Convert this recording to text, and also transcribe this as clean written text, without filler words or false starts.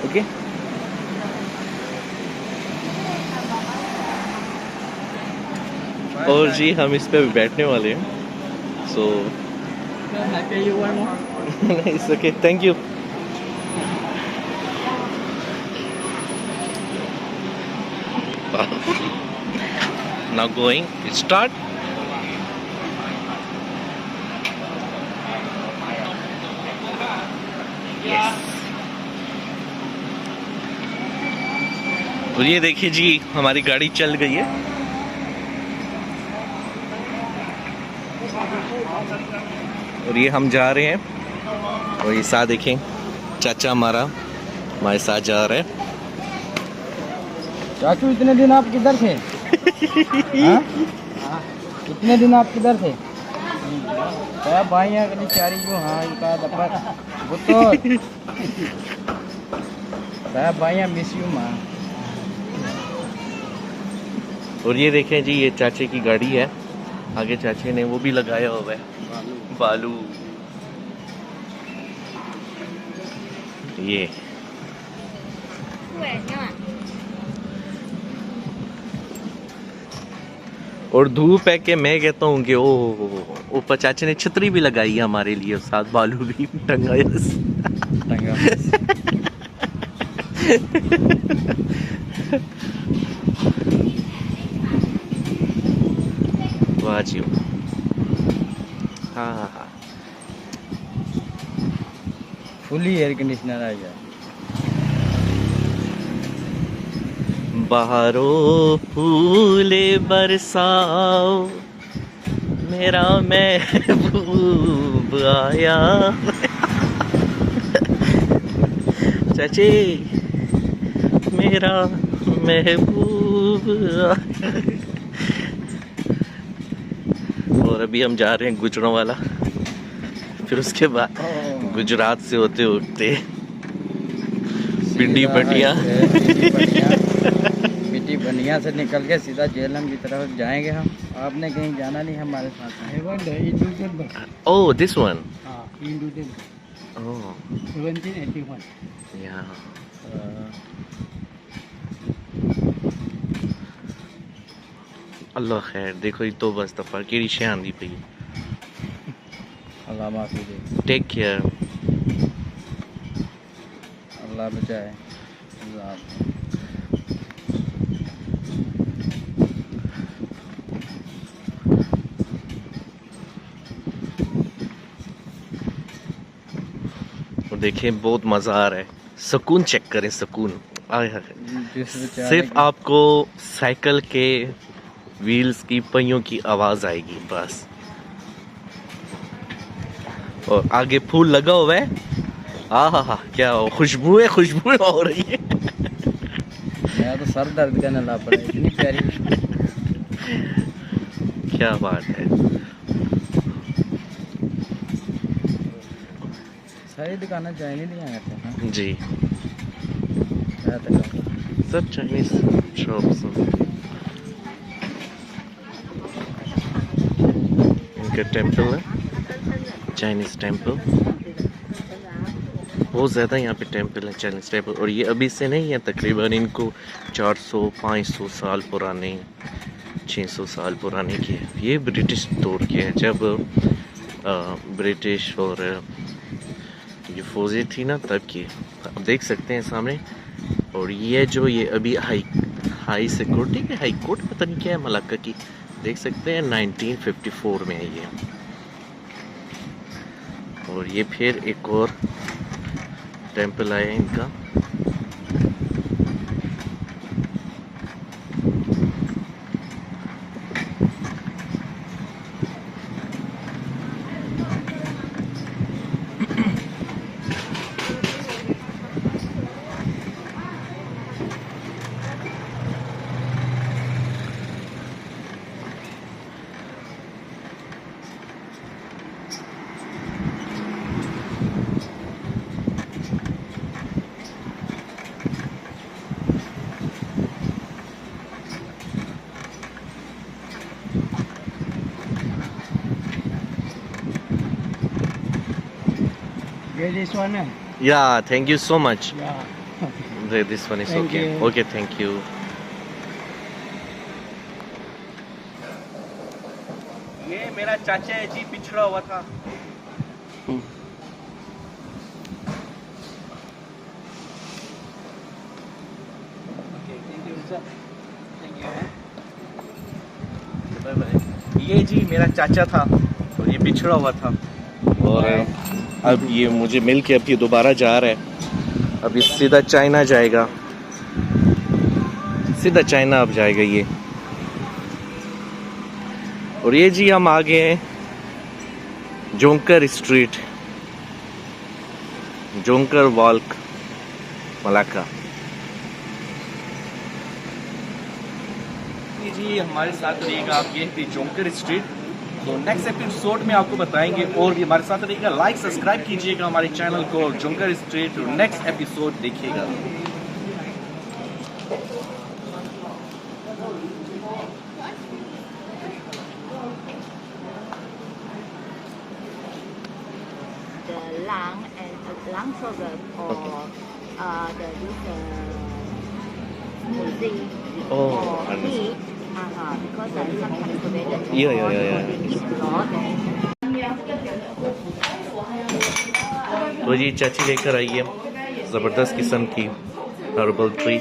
Okay. और जी हम इस पे बैठने वाले हैं, so it's okay, thank you. Now going, start. Yes. और ये देखिए जी हमारी गाड़ी चल गई है। और ये हम जा रहे हैं, और ये साथ देखें चाचा हमारे साथ जा रहे हैं। चाचू इतने दिन आप किधर थे? हाँ? कितने दिन आप किधर थे? भाई अगली चारी जो हाँ इनका दफर वो तो भाई मिस यू माँ। और ये देखें जी ये चाचे की गाड़ी है, आगे चाचे ने वो भी लगाया हुआ है बालू। ये और धूप है कि मैं कहता हूँ कि ओ ऊपर चाचे ने छतरी भी लगाई है हमारे लिए, और साथ बालू भी टंगाया। वाह जी, हाँ हाँ हाँ, फुली एयर कंडीशनर आ गया। बहारो फूले बरसाओ मेरा महबूब आया। चाची मेरा महबूब आया। और अभी हम जा रहे हैं गुजरांवाला, फिर उसके बाद गुजरात से होते होते पिंडी पटिया, मिट्टी बनिया से निकल के सीधा झेलम की तरफ जाएंगे हम। आपने कहीं जाना नहीं हमारे साथ। ओह दिस वन, ओह 1781 या अल्लाह खैर। देखो ये तो बस दफा केड़ी शे आंदी पई। अल्लाह माफी दे, टेक केयर, अल्लाह बचाए। और देखें बहुत मज़ा आ रहा है, सुकून चेक करें, सुकून आए हाय। सिर्फ आपको साइकिल के व्हील्स की पहियों की आवाज़ आएगी बस, और आगे फूल लगा हुआ है। हाँ हाँ, क्या खुशबू है, खुशबू हो रही है। मेरा तो सर दर्द करने लग पड़ा, इतनी प्यारी। क्या बात है। सारी दुकानें चाइनीज ही आते हैं जी, तो सब चाइनीज शॉप्स। इनका टेम्पल है, चाइनीज टेम्पल। बहुत ज़्यादा यहाँ पे टेम्पल है, चाइनीज टेम्पल। और ये अभी से नहीं है, तकरीबन इनको 400-500 साल पुराने, 600 साल पुराने के। ये ब्रिटिश दौर के हैं, जब ब्रिटिश और ये फौजें थी ना तब की। आप देख सकते हैं सामने। और ये जो ये अभी हाई सिक्योरिटी के हाई कोर्ट पता नहीं क्या है मलाक्का की, देख सकते हैं 1954 में है ये। और ये फिर एक और टेम्पल आया इनका। ये दिस वन है। Yeah, thank you so much. Yeah. This one is Thank okay. you. Okay, thank you. ये मेरा चाचा है जी, पिछड़ा हुआ था। Bye bye. ये जी मेरा चाचा था और ये पिछड़ा हुआ था और अब ये मुझे मिल के अब ये दोबारा जा रहा है। अब ये सीधा चाइना जाएगा, सीधा चाइना अब जाएगा ये। और ये जी हम आ गए हैं जोंकर स्ट्रीट, जोंकर वॉल्क, मलाक्का। जी हमारे साथ रहिएगा आप, ये थी जोंकर स्ट्रीट। तो नेक्स्ट एपिसोड में आपको बताएंगे और भी हमारे साथ रहिएगा। लाइक सब्सक्राइब कीजिएगा हमारे चैनल को जोंकर स्ट्रीट, और नेक्स्ट एपिसोड देखिएगा। the lung and lung problem or disease Oh, or understood. heat because sometimes related Yeah. they eat a lot. तो जी चाची लेकर आई है ज़बरदस्त किस्म की हर्बल ट्री।